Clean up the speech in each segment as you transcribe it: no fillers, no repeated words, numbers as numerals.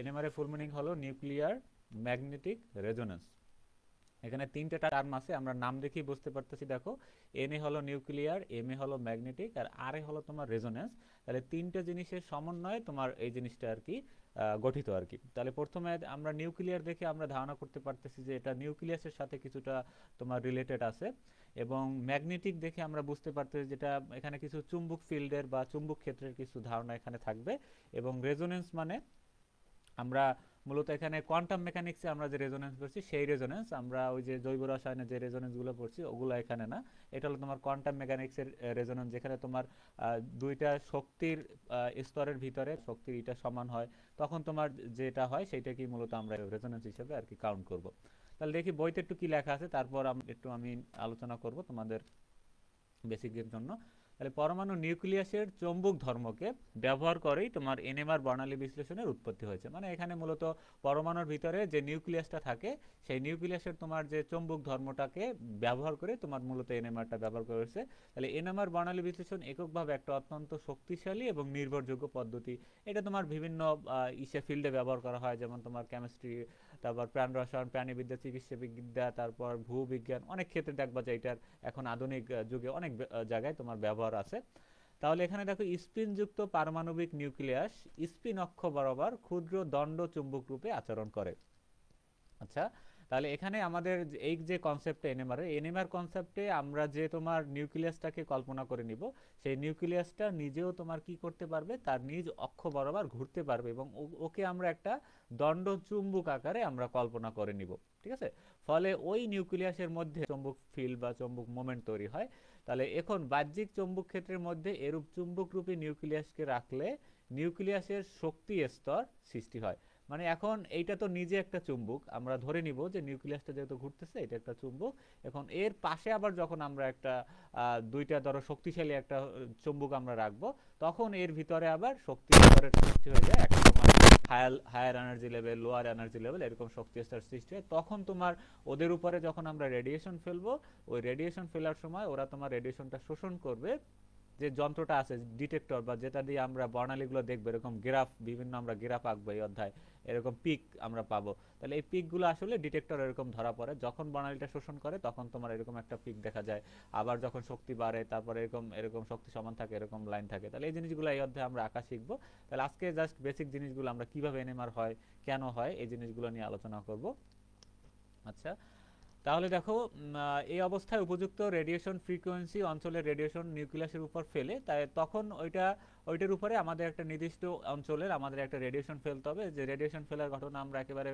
NMR এর full meaning হলো nuclear magnetic resonance. এখানে তিনটে টার্ম আছে, আমরা নাম দেখেই বুঝতে পারতেছি। দেখো, এন এ হলো নিউক্লিয়ার, এম এ হলো ম্যাগনেটিক, আর আর এ হলো তোমার রেজোনেন্স। তাহলে তিনটে জিনিসের সমন্বয়ে তোমার এই জিনিসটা আর কি গঠিত আর কি। তাহলে প্রথমে আমরা নিউক্লিয়ার দেখে আমরা ধারণা করতে পারতেছি যে এটা নিউক্লিয়াসের সাথে কিছুটা তোমার রিলেটেড আছে, এবং ম্যাগনেটিক দেখে আমরা বুঝতে পারতেছি যেটা এখানে কিছু চুম্বক ফিল্ডের বা চুম্বক ক্ষেত্রের কিছু ধারণা এখানে থাকবে। এবং রেজোনেন্স মানে আমরা মূলত এখানে কোয়ান্টাম মেকানিক্সে আমরা যে রেজোনেন্স পড়ছি সেই রেজোনেন্স, আমরা ওই যে জৈব রসায়নে যে রেজোনেন্সগুলো পড়ছি ওগুলো এখানে না। এটা হলো তোমার কোয়ান্টাম মেকানিক্সের রেজোনেন্স, যেখানে তোমার দুইটা শক্তির স্তরের ভিতরে শক্তির এটা সমান হয়, তখন তোমার যেটা হয় সেটা কি মূলত আমরা রেজোনেন্স হিসেবে আর কি কাউন্ট করব। তাহলে দেখি বইতে একটু কি লেখা আছে, তারপর আমি আলোচনা করব তোমাদের বেসিকের জন্য। তাহলে পরমাণু নিউক্লিয়াসের চৌম্বক ধর্মকে ব্যবহার করেই তোমার এনএমআর বর্ণালী বিশ্লেষণের উৎপত্তি হয়েছে। মানে এখানে মূলত পরমাণুর ভিতরে যে নিউক্লিয়াসটা থাকে সেই নিউক্লিয়াসের তোমার যে চৌম্বক ধর্মটাকে ব্যবহার করে তোমার মূলত এনএমআরটা ব্যবহার করেছে। তাহলে এনএমআর বর্ণালী বিশ্লেষণ এককভাবে একটা অত্যন্ত শক্তিশালী এবং নির্ভরযোগ্য পদ্ধতি। এটা তোমার বিভিন্ন ফিল্ডে ব্যবহার করা হয়, যেমন তোমার কেমিস্ট্রি, তারপর প্রাণ রসায়ন, প্রাণীবিদ্যা, চিকিৎসা বিদ্যা, তারপর ভূবিজ্ঞান, অনেক ক্ষেত্রে দেখবা যে এটার এখন আধুনিক যুগে অনেক জায়গায় তোমার ব্যবহার আছে। তাহলে এখানে দেখো, স্পিনযুক্ত পারমাণবিক নিউক্লিয়াস স্পিন অক্ষ বরাবর ক্ষুদ্র দণ্ড চুম্বক রূপে আচরণ করে। আচ্ছা, তাহলে এখানে আমাদের এই যে কনসেপ্টে এনএমআর কনসেপ্টে আমরা যে তোমার নিউক্লিয়াসটাকে কল্পনা করে নিব, সেই নিউক্লিয়াসটা নিজেও তোমার কি করতে পারবে, তার নিজ অক্ষ বরাবর ঘুরতে পারবে, এবং ওকে আমরা একটা দণ্ড চুম্বক আকারে আমরা কল্পনা করে নিব। ঠিক আছে, ফলে ওই নিউক্লিয়াসের মধ্যে চৌম্বক ফিল্ড বা চৌম্বক মোমেন্ট তৈরি হয়। তাহলে এখন বাহ্যিক চৌম্বক ক্ষেত্রের মধ্যে এরূপ চুম্বক রূপী নিউক্লিয়াসকে রাখলে নিউক্লিয়াসের শক্তি স্তর সৃষ্টি হয়। মানে এখন এইটা তো নিজে একটা চুম্বক, আমরা ধরে নিব যে নিউক্লিয়াসটা যেহেতু ঘুরতেছে এটা একটা চুম্বক। এখন এর পাশে আবার যখন আমরা একটা দুইটা ধরো শক্তিশালী একটা চুম্বক আমরা রাখবো, তখন এর ভিতরে আবার শক্তি স্তরের সৃষ্টি হয়ে যায়। একটা তোমার higher energy level, lower energy level, এরকম শক্তি স্তর সৃষ্টি হয়। তখন তোমার ওদের উপরে যখন আমরা রেডিয়েশন ফেলবো, ওই রেডিয়েশন ফেলার সময় ওরা তোমার রেডিয়েশনটা শোষণ করবে। যে যন্ত্রটা আছে ডিটেক্টর, বা যেটা দিয়ে আমরা বর্ণালীগুলো দেখবো, এরকম গ্রাফ, বিভিন্ন আমরা গ্রাফ আঁকবো এই অধ্যায়, এরকম পিক আমরা পাবো। তাহলে এই পিকগুলো আসলে ডিটেক্টর এরকম ধরা পড়ে, যখন বর্ণালীটা শোষণ করে তখন তোমার এরকম একটা পিক দেখা যায়। আবার যখন শক্তি বাড়ে তারপরে এরকম এরকম শক্তি সমান থাকে, এরকম লাইন থাকে। তাহলে এই জিনিসগুলো এই অধ্যায়ে আমরা আঁকা শিখবো। তাহলে আজকে জাস্ট বেসিক জিনিসগুলো, আমরা কিভাবে এনএমআর হয়, কেন হয়, এই জিনিসগুলো নিয়ে আলোচনা করব। আচ্ছা, তাহলে দেখো, এই অবস্থায় উপযুক্ত রেডিয়েশন ফ্রিকোয়েন্সি অঞ্চলের রেডিয়েশন নিউক্লিয়াসের উপর ফেলে, তাই তখন ওইটার উপরে আমাদের একটা নির্দিষ্ট অঞ্চলের আমাদের একটা রেডিয়েশন ফেলতে হবে। যে রেডিয়েশন ফেলার ঘটনা আমরা একেবারে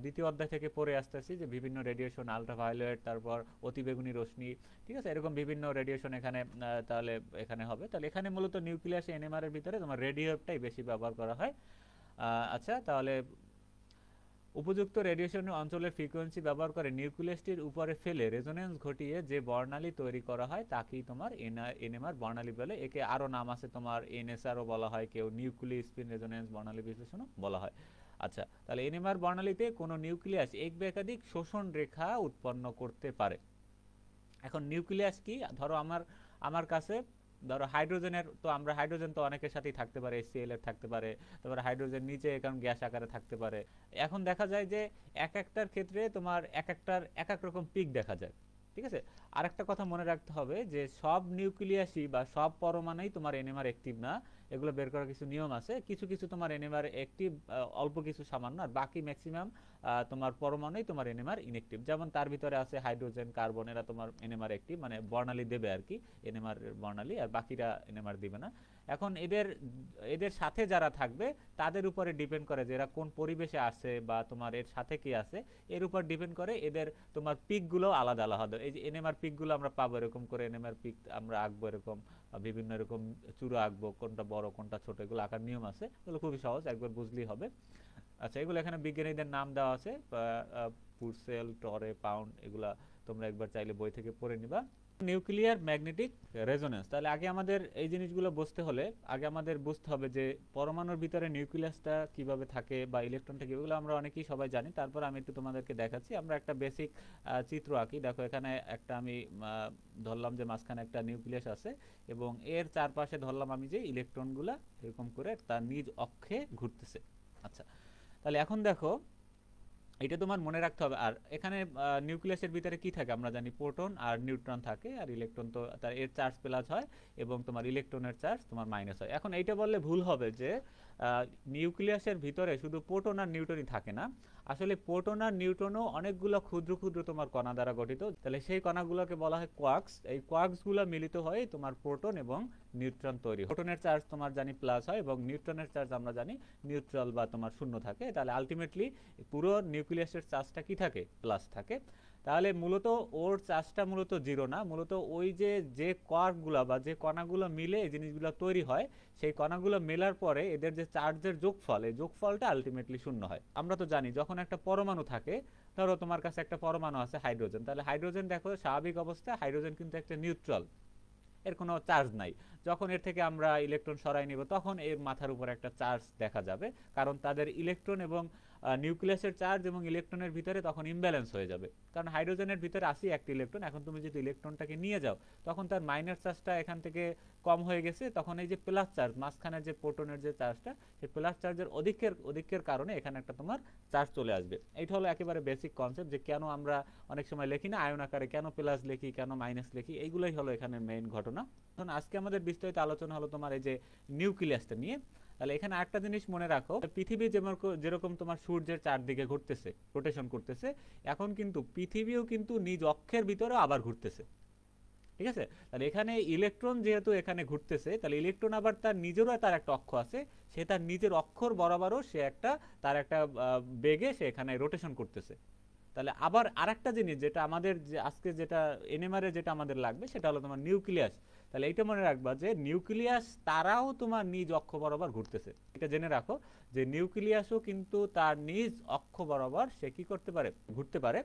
দ্বিতীয় অধ্যায় থেকে পড়ে আসতেছি, যে বিভিন্ন রেডিয়েশন, আলট্রাভায়োলেট, তারপর অতিবেগুনি রশ্মি, ঠিক আছে, এরকম বিভিন্ন রেডিয়েশন এখানে তাহলে এখানে হবে। তাহলে এখানে মূলত নিউক্লিয়াস এনএমআর এর ভিতরে তোমার রেডিওটাই বেশি ব্যবহার করা হয়। আচ্ছা, তাহলে উপযুক্ত রেডিয়েশন অঞ্চলের ফ্রিকোয়েন্সি ব্যবহার করে নিউক্লিয়াসটির উপরে ফেলে রেজোনেন্স ঘটিয়ে যে বর্ণালী তৈরি করা হয় তাকেই তোমার এনএমআর বর্ণালী বলে। একে আরও নাম আছে, তোমার এনএসআরও বলা হয়, কেউ নিউক্লিয় স্পিন রেজোনেন্স বর্ণালী বিশ্লেষণও বলা হয়। আচ্ছা, তাহলে এনএমআর বর্ণালীতে কোনো নিউক্লিয়াস এক বা একাধিক শোষণ রেখা উৎপন্ন করতে পারে। এখন নিউক্লিয়াস কি, ধরো আমার আমার কাছে ধরো হাইড্রোজেনের, তো আমরা হাইড্রোজেন তো অনেকের সাথেই থাকতে পারে, HCl এর থাকতে পারে, তারপরে হাইড্রোজেন নিচে কারণ গ্যাস আকারে থাকতে পারে। এখন দেখা যায় যে এক একটার ক্ষেত্রে তোমার এক একটার এক এক রকম পিক দেখা যায়। ঠিক আছে, আরেকটা কথা মনে রাখতে হবে যে সব নিউক্লিয়াসই বা সব পরমাণুই তোমার এনএমআর অ্যাক্টিভ না। এগুলো বের করার কিছু নিয়ম আছে। কিছু কিছু তোমার এনএমআর অ্যাক্টিভ, অল্প কিছু সামান্য, আর বাকি ম্যাক্সিমাম তোমার পরমাণুই তোমার এনএমআর ইনঅ্যাক্টিভ। যেমন তার ভিতরে আছে হাইড্রোজেন, কার্বন, এরা তোমার এনএমআর অ্যাক্টিভ, মানে বর্ণালী দেবে আর কি, এনএমআর বর্ণালী, আর বাকিরা এনএমআর দিবে না। এখন এদের এদের সাথে যারা থাকবে তাদের উপরে ডিপেন্ড করে যে এরা কোন পরিবেশে আছে বা তোমার এর সাথে কি আছে, এর উপর ডিপেন্ড করে এদের তোমার পিকগুলো আলাদা আলাদা। এই যে এনএমআর পিকগুলো আমরা পাবো, এরকম করে এনএমআর পিক আমরা আঁকবো, এরকম বিভিন্ন এরকম চূড়া আঁকবো, কোনটা বড় কোনটা ছোট, এগুলো আঁকার নিয়ম আছে, এগুলো খুবই সহজ, একবার বুঝলেই হবে। আচ্ছা, এগুলো এখানে বিজ্ঞানীদের নাম দেওয়া আছে, পুরসেল, টরে, পাউন্ড, এগুলা তোমরা একবার চাইলে বই থেকে পড়ে নিবা। নিউক্লিয়ার ম্যাগনেটিক রেজোনেন্স, তাহলে আগে আমাদের এই জিনিসগুলো বুঝতে হলে আগে আমাদের বুঝতে হবে যে পরমাণুর ভিতরে নিউক্লিয়াসটা কিভাবে থাকে বা ইলেকট্রনটা কিভাবে, এগুলো আমরা অনেকেই সবাই জানি। তারপর আমি একটু তোমাদেরকে দেখাচ্ছি। আমরা একটা বেসিক চিত্র আঁকি। দেখো, এখানে একটা আমি ধরলাম যে মাঝখানে একটা নিউক্লিয়াস আছে, এবং এর চারপাশে ধরলাম আমি যে ইলেকট্রনগুলা এরকম করে তার নিজ অক্ষে ঘুরতেছে। আচ্ছা, তাহলে এখন দেখো এটা তোমার মনে রাখতে হবে। আর এখানে নিউক্লিয়াসের ভিতরে কি থাকে আমরা জানি, প্রোটন আর নিউট্রন থাকে, আর ইলেকট্রন তো তার এর চার্জ প্লাস হয় এবং তোমার ইলেকট্রনের চার্জ তোমার মাইনাস হয়। এখন এইটা বললে ভুল হবে যে নিউক্লিয়াসের ভিতরে শুধু প্রোটন আর নিউট্রনই থাকে না। আসলে প্রোটন আর নিউট্রনও অনেকগুলো ক্ষুদ্র ক্ষুদ্র তোমার কণা দ্বারা গঠিত। তাহলে সেই কণাগুলোকে বলা হয় কোয়ার্কস। এই কোয়ার্কসগুলো মিলিত হয়ে তোমার প্রোটন এবং নিউট্রন তৈরি হয়। প্রোটনের চার্জ তোমার জানি প্লাস হয় এবং নিউট্রনের চার্জ আমরা জানি নিউট্রাল বা তোমার শূন্য থাকে। তাহলে আলটিমেটলি পুরো নিউক্লিয়াসের চার্জটা কি থাকে, প্লাস থাকে। তাহলে মূলত ওর চার্জটা মূলত জিরো না, মূলত ওই যে কোয়ার্কগুলো বা যে কণাগুলো মিলে এই জিনিসগুলো তৈরি হয়, সেই কণাগুলো মেলার পরে এদের যে চার্জের যোগফল, এই যোগফলটা আলটিমেটলি শূন্য হয়। আমরা তো জানি যখন একটা পরমাণু থাকে, ধরো তোমার কাছে একটা পরমাণু আছে হাইড্রোজেন, তাহলে হাইড্রোজেন দেখো স্বাভাবিক অবস্থায় হাইড্রোজেন কিন্তু একটা নিউট্রাল, এর কোনো চার্জ নাই। যখন এর থেকে আমরা ইলেকট্রন সরাই নিব তখন এর মাথার উপর একটা চার্জ দেখা যাবে, কারণ তাদের ইলেকট্রন এবং নিউক্লিয়াসের চার্জ এবং ইলেকট্রনের ভিতরে তখন ইমব্যালেন্স হয়ে যাবে। কারণ হাইড্রোজেনের ভিতরে আসি একটা ইলেকট্রন, এখন তুমি যদি ইলেকট্রনটাকে নিয়ে যাও তখন তার মাইনাস চার্জটা এখান থেকে কম হয়ে গেছে, তখন এই যে প্লাস চার্জ মাঝখানের যে প্রোটনের যে চার্জটা, সেই প্লাস চার্জের অধিকের কারণে এখানে একটা তোমার চার্জ চলে আসবে। এইটা হলো একেবারে বেসিক কনসেপ্ট, যে কেন আমরা অনেক সময় লিখি না আয়ন আকারে, কেন প্লাস লিখি কেন মাইনাস লিখি, এইগুলোই হলো এখানে মেইন ঘটনা। এখন আজকে আমাদের বিস্তারিত আলোচনা হলো তোমার এই যে নিউক্লিয়াসটা নিয়ে। তাহলে এখানে আরেকটা জিনিস মনে রাখো, পৃথিবী যেরকম তোমার সূর্যের চারদিকে ঘুরতেছে, রোটেশন করতেছে, এখন কিন্তু পৃথিবীও কিন্তু নিজ অক্ষের ভিতরে আবার ঘুরতেছে। ঠিক আছে, তাহলে এখানে ইলেকট্রন যেহেতু এখানে ঘুরতেছে, তাহলে ইলেকট্রন আবার তার নিজেরও তার একটা অক্ষ আছে, সে তার নিজের অক্ষর বরাবরও সে তার একটা বেগে সে এখানে রোটেশন করতেছে। তাহলে আবার আরেকটা জিনিস যেটা আমাদের যে আজকে যেটা এনএমআর যেটা আমাদের লাগবে সেটা হলো তোমার নিউক্লিয়াস। তাহলে এইটা মনে রাখবা যে নিউক্লিয়াস তারাও তোমার নিজ অক্ষ বরাবর ঘুরতেছে। এটা জেনে রাখো যে নিউক্লিয়াসও কিন্তু তার নিজ অক্ষ বরাবর সে কি করতে পারে, ঘুরতে পারে।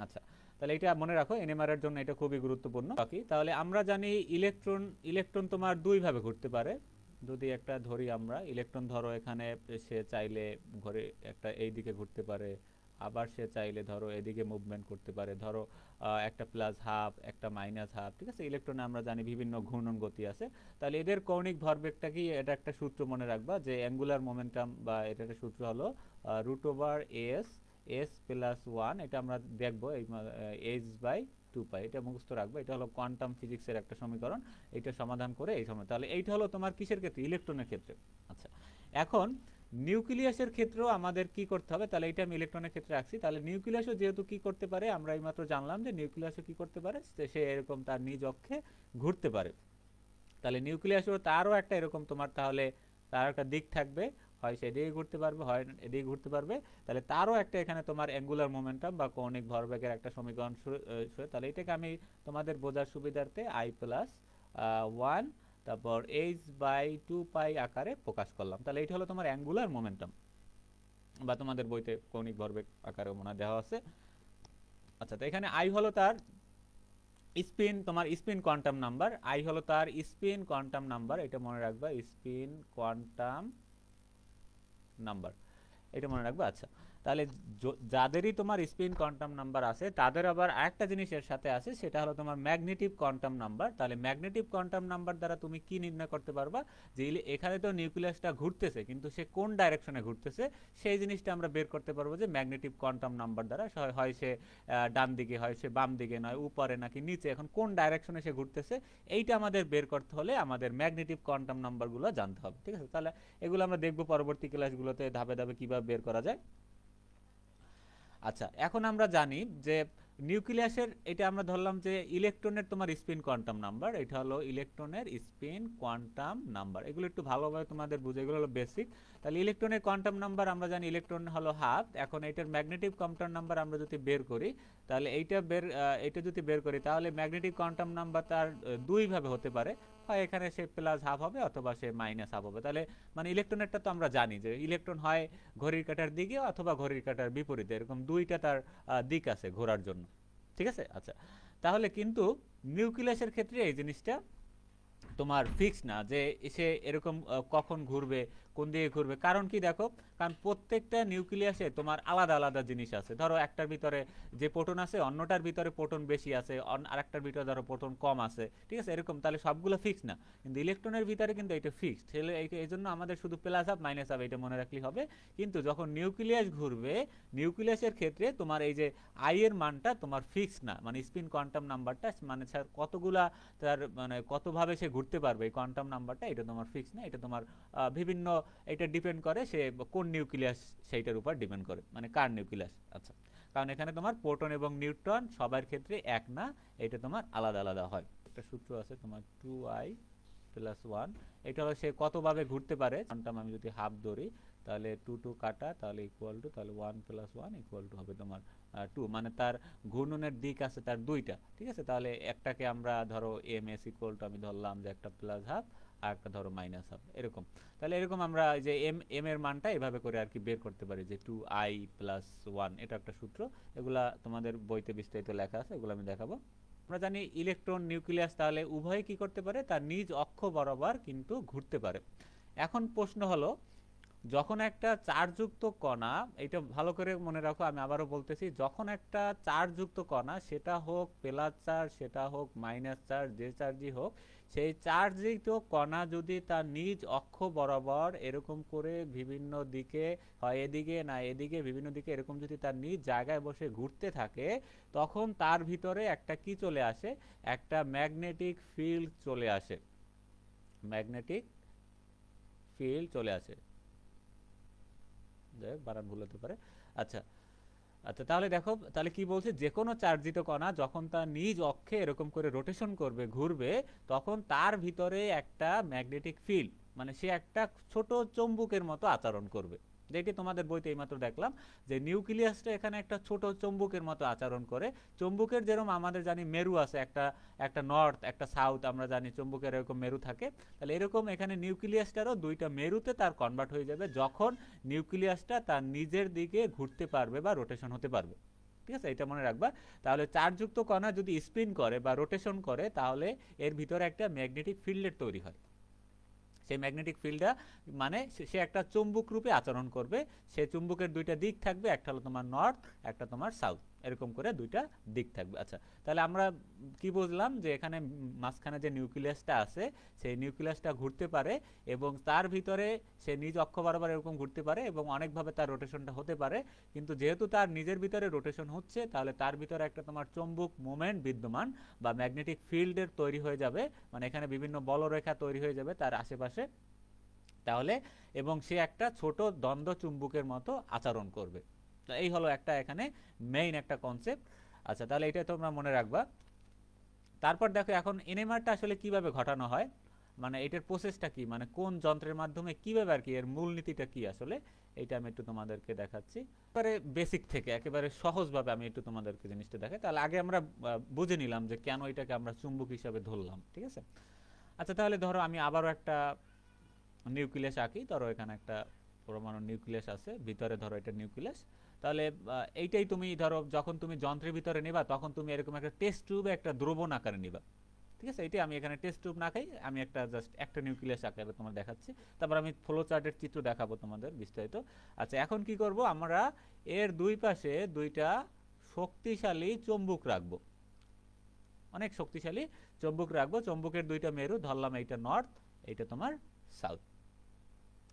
আচ্ছা, তাহলে এটা মনে রাখো, এনএমআর এর জন্য এটা খুবই গুরুত্বপূর্ণ। বাকি তাহলে আমরা জানি ইলেকট্রন তোমার দুই ভাবে ঘুরতে পারে। যদি একটা ধরি আমরা ইলেকট্রন, ধরো এখানে সে চাইলে ঘরে একটা এই দিকে ঘুরতে পারে, আবার সে চাইলে ধরো এদিকে মুভমেন্ট করতে পারে, ধরো একটা প্লাস হাফ একটা মাইনাস হাফ। ঠিক আছে, ইলেকট্রনে আমরা জানি বিভিন্ন ঘূর্ণন গতি আছে। তাহলে এদের কৌণিক ভরবেগটা কি, এটা একটা সূত্র মনে রাখবা যে অ্যাঙ্গুলার মোমেন্টাম, বা এটা একটা সূত্র হলো √s প্লাস 1। এটা আমরা দেখবো এই h/2π, এটা মুখস্থ রাখবো। এটা হলো কোয়ান্টাম ফিজিক্সের একটা সমীকরণ, এটা সমাধান করে এই সময়। তাহলে এইটা হলো তোমার কিসের ক্ষেত্রে, ইলেকট্রনের ক্ষেত্রে। আচ্ছা, এখন নিউক্লিয়াসের ক্ষেত্রেও আমাদের কি করতে হবে, তাহলে এটা আমি ইলেকট্রনের ক্ষেত্রে রাখছি। তাহলে নিউক্লিয়াসও যেহেতু কি করতে পারে, আমরা এইমাত্র জানলাম যে নিউক্লিয়াসও কি করতে পারে, সে এরকম তার নিজ অক্ষে ঘুরতে পারে। তাহলে নিউক্লিয়াসও তারও একটা এরকম তোমার তাহলে তার একটা দিক থাকবে, হয় সে এদিকে ঘুরতে পারবে হয় এদিকে ঘুরতে পারবে। তাহলে তারও একটা এখানে তোমার অ্যাঙ্গুলার মোমেন্টাম বা কৌণিক ভরবেগের একটা সমীকরণ। তাহলে এটাকে আমি তোমাদের বোঝার সুবিধার্থে I+1 তারপর h/2π আকারে প্রকাশ করলাম। তাহলে এটা হলো তোমার অ্যাঙ্গুলার মোমেন্টাম, বা তোমাদের বইতে কৌণিক ভরবেগ আকারে মনে দেওয়া আছে। আচ্ছা, তো এখানে আই হলো তার স্পিন, তোমার স্পিন কোয়ান্টাম নাম্বার। আই হলো তার স্পিন কোয়ান্টাম নাম্বার, এটা মনে রাখবা, স্পিন কোয়ান্টাম নাম্বার, এটা মনে রাখবা। আচ্ছা, তাহলে যাদেরই তোমার স্পিন কোয়ান্টাম নাম্বার আছে তাদের আবার আরেকটা জিনিস এর সাথে আছে, সেটা হলো তোমার ম্যাগনেটিক কোয়ান্টাম নাম্বার। তাহলে ম্যাগনেটিক কোয়ান্টাম নাম্বার দ্বারা তুমি কি নির্ণয় করতে পারবা, যে এখানে তো নিউক্লিয়াসটা ঘুরতেছে কিন্তু সে কোন ডাইরেকশনে ঘুরতেছে সেই জিনিসটা আমরা বের করতে পারবো যে ম্যাগনেটিক কোয়ান্টাম নাম্বার দ্বারা। হয় সে ডান দিকে, হয় সে বাম দিকে, নয় উপরে নাকি নিচে, এখন কোন ডাইরেকশনে সে ঘুরতেছে এইটা আমাদের বের করতে হলে আমাদের ম্যাগনেটিক কোয়ান্টাম নাম্বারগুলো জানতে হবে। ঠিক আছে, তাহলে এগুলো আমরা দেখবো পরবর্তী ক্লাসগুলোতে ধাপে ধাপে কিভাবে বের করা যায়। আচ্ছা, এখন আমরা জানি যে নিউক্লিয়াসের, এটা আমরা ধরলাম যে ইলেকট্রনের তোমার স্পিন কোয়ান্টাম নাম্বার, এটা হলো ইলেকট্রনের স্পিন কোয়ান্টাম নাম্বার। এগুলো একটু ভালোভাবে তোমাদের বুঝে, এগুলো হলো বেসিক। তাহলে ইলেকট্রনের কোয়ান্টাম নাম্বার আমরা জানি, ইলেকট্রন হলো হাফ। এখন এটার ম্যাগনেটিক কোয়ান্টাম নাম্বার আমরা যদি বের করি, তাহলে এটা যদি বের করি তাহলে ম্যাগনেটিক কোয়ান্টাম নাম্বার তার দুই ভাবে হতে পারে, হয় এখানে সে প্লাস হাফ হবে অথবা সে মাইনাস হাফ হবে। তাহলে মানে ইলেকট্রনেরটা তো আমরা জানি যে ইলেকট্রন হয় ঘড়ির কাঁটার দিকে অথবা ঘড়ির কাঁটার বিপরীতে, এরকম দুইটা তার দিক আছে ঘোরার জন্য। ঠিক আছে, আচ্ছা, তাহলে কিন্তু নিউক্লিয়াসের ক্ষেত্রে এই জিনিসটা তোমার ফিক্স না যে সে এরকম কখন ঘুরবে, কোন দিকে ঘুরবে, কারণ কি দেখো, কারণ প্রত্যেকটা নিউক্লিয়াসে তোমার আলাদা আলাদা জিনিস আছে। ধরো একটার ভিতরে যে প্রোটন আছে অন্যটার ভিতরে প্রোটন বেশি আছে, আরেকটার ভিতরে ধরো প্রোটন কম আছে, ঠিক আছে, এরকম। তাহলে সবগুলো ফিক্স না, কিন্তু ইলেকট্রনের ভিতরে কিন্তু এটা ফিক্সড। তাহলে এই জন্য আমাদের শুধু প্লাস হাফ মাইনাস হাফ এটা মনে রাখলেই হবে। কিন্তু যখন নিউক্লিয়াস ঘুরবে, নিউক্লিয়াসের ক্ষেত্রে তোমার এই যে আই এর মানটা তোমার ফিক্স না, মানে স্পিন কোয়ান্টাম নাম্বারটা, মানে স্যার কতগুলা তার মানে কতভাবে সে ঘুরতে পারবে এই কোয়ান্টাম নাম্বারটা, এটা তোমার ফিক্স না। এটা তোমার বিভিন্ন, এটা ডিপেন্ড করে সে কোন নিউক্লিয়াস সেইটার উপর ডিপেন্ড করে, মানে কার নিউক্লিয়াস। আচ্ছা, কারণ এখানে তোমার প্রোটন এবং নিউট্রন সবার ক্ষেত্রে এক না, এটা তোমার আলাদা আলাদা হয়। একটা সূত্র আছে তোমার 2i প্লাস 1, এটা হলো সে কতভাবে ঘুরতে পারে। কোয়ান্টাম আমি যদি হাফ ধরি তাহলে 2 2 কাটা, তাহলে ইকুয়াল টু, তাহলে 1 প্লাস 1 ইকুয়াল টু হবে তোমার 2, মানে তার ঘূর্ণনের দিক আছে তার দুইটা, ঠিক আছে। তাহলে একটাকে আমরা ধরো এম এস ইকুয়াল টু আমি ধরলাম যে একটা প্লাস হাফ আর একটা ধরো মাইনাস হাফ, এরকম। তাহলে এরকম আমরা যে এম এর মানটা এভাবে করে আর কি বের করতে পারি, যে 2i প্লাস 1, এটা একটা সূত্র। এগুলা তোমাদের বইতে বিস্তারিত লেখা আছে, এগুলো আমি দেখাবো। আমরা জানি ইলেকট্রন নিউক্লিয়াস তাহলে উভয় কি করতে পারে, তার নিজ অক্ষ বরাবর কিন্তু ঘুরতে পারে। এখন প্রশ্ন হলো, যখন একটা চার্জযুক্ত কণা, এটা ভালো করে মনে রাখো, আমি আবারও বলতেছি, যখন একটা চার্জযুক্ত কণা, সেটা হোক প্লাস চার্জ, সেটা হোক মাইনাস চার্জ, যে চার্জই হোক, সেই চার্জযুক্ত কণা যদি তার নিজ অক্ষ বরাবর এরকম করে বিভিন্ন দিকে, হয় এদিকে না এদিকে, বিভিন্ন দিকে এরকম যদি তার নিজ জায়গায় বসে ঘুরতে থাকে, তখন তার ভিতরে একটা কি চলে আসে, একটা ম্যাগনেটিক ফিল্ড চলে আসে, ম্যাগনেটিক ফিল্ড চলে আসে। বানান ভুল হতে পারে। আচ্ছা আচ্ছা, তাহলে দেখো, তাহলে কি বলছে, যে কোনো চার্জিত কণা যখন তার নিজ অক্ষে এরকম করে রোটেশন করবে, ঘুরবে, তখন তার ভিতরে একটা ম্যাগনেটিক ফিল্ড, মানে সে একটা ছোট চৌম্বকের মতো আচরণ করবে। যেটি তোমাদের বইতে এইমাত্র দেখলাম, যে নিউক্লিয়াসটা এখানে একটা ছোট চৌম্বকের মতো আচরণ করে। চৌম্বকের যেরকম আমাদের জানি মেরু আছে, একটা একটা নর্থ একটা সাউথ, আমরা জানি চৌম্বকের এরকম মেরু থাকে। তাহলে এরকম এখানে নিউক্লিয়াসটারও দুইটা মেরুতে তার কনভার্ট হয়ে যাবে, যখন নিউক্লিয়াসটা তার নিজের দিকে ঘুরতে পারবে বা রোটেশন হতে পারবে, ঠিক আছে, এটা মনে রাখবা। তাহলে চার্জযুক্ত কণা যদি স্পিন করে বা রোটেশন করে, তাহলে এর ভিতরে একটা ম্যাগনেটিক ফিল্ডের তৈরি হয়। সেই ম্যাগনেটিক ফিল্ডটা মানে সে একটা চুম্বক রূপে আচরণ করবে। সে চুম্বকের দুইটা দিক থাকবে, একটা হলো তোমার নর্থ, একটা তোমার সাউথ, এরকম করে দুইটা দিক থাকবে। আচ্ছা, তাহলে আমরা কি বুঝলাম, যে এখানে মাঝখানে যে নিউক্লিয়াসটা আছে, সেই নিউক্লিয়াসটা ঘুরতে পারে এবং তার ভিতরে সে নিজ অক্ষ বরাবর এরকম ঘুরতে পারে এবং অনেকভাবে তার রোটেশনটা হতে পারে। কিন্তু যেহেতু তার নিজের ভিতরে রোটেশন হচ্ছে, তাহলে তার ভিতরে একটা তোমার চৌম্বক মোমেন্ট বিদ্যমান বা ম্যাগনেটিক ফিল্ডের তৈরি হয়ে যাবে, মানে এখানে বিভিন্ন বলরেখা তৈরি হয়ে যাবে তার আশেপাশে। তাহলে এবং সে একটা ছোট দ্বন্দ্ব চুম্বকের মতো আচরণ করবে। তো এই হলো একটা এখানে মেইন একটা কনসেপ্ট। আচ্ছা, তাহলে এটা তোমরা মনে রাখবা। তারপর দেখো, এখন এনএমআরটা আসলে কিভাবে ঘটানো হয়, মানে এটার প্রসেসটা কি, মানে কোন যন্ত্রের মাধ্যমে কিভাবে আর কি, এর মূলনীতিটা কি আসলে, এটা আমি একটু তোমাদেরকে দেখাচ্ছি। একেবারে বেসিক থেকে একেবারে সহজভাবে আমি একটু তোমাদেরকে জিনিসটা দেখাই। তাহলে আগে আমরা বুঝে নিলাম যে কেন এটাকে আমরা চুম্বক হিসাবে ধরলাম, ঠিক আছে। আচ্ছা, তাহলে ধরো আমি আবারও একটা নিউক্লিয়াস আঁকি। ধরো এখানে একটা পরমাণু নিউক্লিয়াস আছে, ভিতরে ধরো এটা নিউক্লিয়াস। তাহলে এইটাই তুমি ধরো যখন তুমি যন্ত্রের ভিতরে নিবা, তখন তুমি এরকম একটা টেস্ট টিউবে একটা দ্রবণ আকারে নিবা, ঠিক আছে। এটাই আমি এখানে টেস্ট টিউব না খাই, আমি একটা জাস্ট একটা নিউক্লিয়াস আকারে তোমার দেখাচ্ছি। তারপর আমি ফ্লো চার্টের চিত্র দেখাবো তোমাদের বিস্তারিত। আচ্ছা, এখন কি করব, আমরা এর দুই পাশে দুইটা শক্তিশালী চুম্বক রাখবো, অনেক শক্তিশালী চুম্বক রাখবো। চুম্বকের দুইটা মেরু ধরলাম, এইটা নর্থ, এইটা তোমার সাউথ।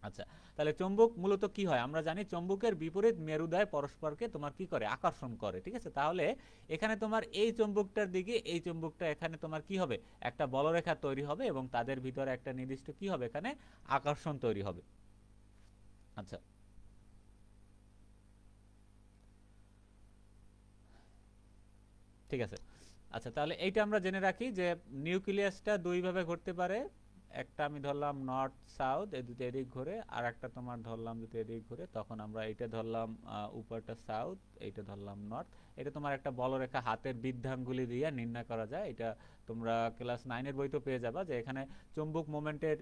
আচ্ছা, তাহলে চুম্বক মূলত কি হয়, আমরা জানি চুম্বকের বিপরীত মেরুদয় পরস্পরকে তোমার কি করে, আকর্ষণ করে, ঠিক আছে। তাহলে এখানে তোমার এই চুম্বকটার দিকে এই চুম্বকটা এখানে তোমার কি হবে, একটা বলরেখা তৈরি হবে এবং তাদের ভিতরে একটা নির্দিষ্ট কি হবে, এখানে আকর্ষণ তৈরি হবে। আচ্ছা, ঠিক আছে। আচ্ছা, তাহলে এইটা আমরা জেনে রাখি যে নিউক্লিয়াসটা দুই ভাবে ঘুরতে পারে। একটা আমি ধরলাম নর্থ সাউথ, এই দুটো এদিক ঘুরে, আর একটা তোমার ধরলাম দুটো এদিক ঘুরে। তখন আমরা এইটা ধরলাম উপরটা সাউথ, এইটা ধরলাম নর্থ। এটা তোমার একটা বলরেখা হাতের বৃদ্ধাঙ্গুলি দিয়ে নির্ণয় করা যায়। এটা তোমরা ক্লাস 9 এর বইতে পেয়ে যাবা, যে এখানে চুম্বক মোমেন্টের